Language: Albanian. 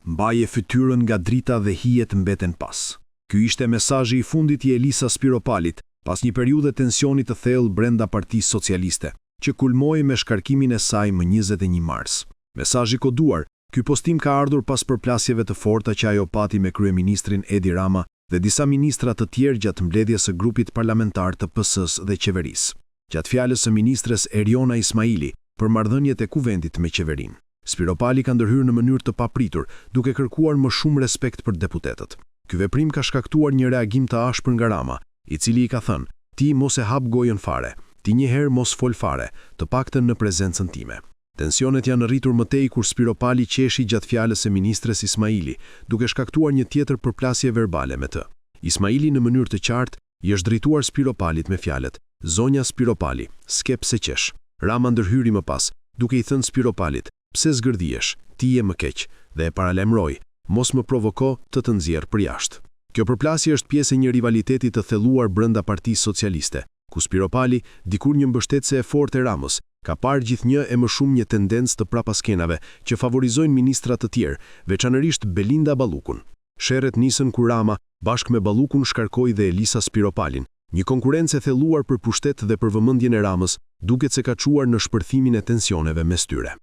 mbaje fytyrën nga drita dhe hijet mbeten pas. Ky ishte mesazhi i fundit i Elisa Spiropalit pas një periudhe tensionit të thellë brenda Partisë Socialiste, që kulmoi me shkarkimin e saj më 21 mars. Mesazhi koduar, ky postim ka ardhur pas përplasjeve të forta që ajo pati me kryeministrin Edi Rama dhe disa ministra të tjerë gjatë mbledhjes së grupit parlamentar të PS-s dhe qeverisë. Gjatë fjalës së ministres Eriona Ismaili për marrëdhëniet e kuvendit me qeverinë, Spiropali ka ndërhyrë në mënyrë të papritur, duke kërkuar më shumë respekt për deputetët. Ky veprim ka shkaktuar një reagim të ashpër nga Rama, i cili i ka thënë: "Ti mos e hap gojën fare, ti njëherë mos fol fare, të paktën në prezencën time." Tensionet janë rritur më tej kur Spiropali qeshi gjatë fjalës së ministres Ismaili, duke shkaktuar një tjetër përplasje verbale me të. Ismaili në mënyrë të qartë i është drejtuar Spiropalit me fjalët: "Zonja Spiropali, skep se qesh." Rama ndërhyri më pas, duke i thënë Spiropalit: "Pse zgërdiesh, ti je më keq", dhe e paralemroi: "Mos më provoko të nxjerr për jashtë." Kjo përplasje është pjesë e një rivaliteti të thelluar brenda Partisë Socialiste, ku Spiropali, dikur një mbështetëse e fortë e Ramës, ka parë gjithnjë e më shumë një tendencë të prapaskenave që favorizojnë ministra të tjerë, veçanërisht Belinda Ballukun. Sherret nisën kur Rama, bashkë me Ballukun, shkarkoi dhe Elisa Spiropalin. Një konkurrencë e thelluar për pushtet dhe për vëmendjen e Ramës, duket se ka çuar në shpërthimin e tensioneve mes tyre.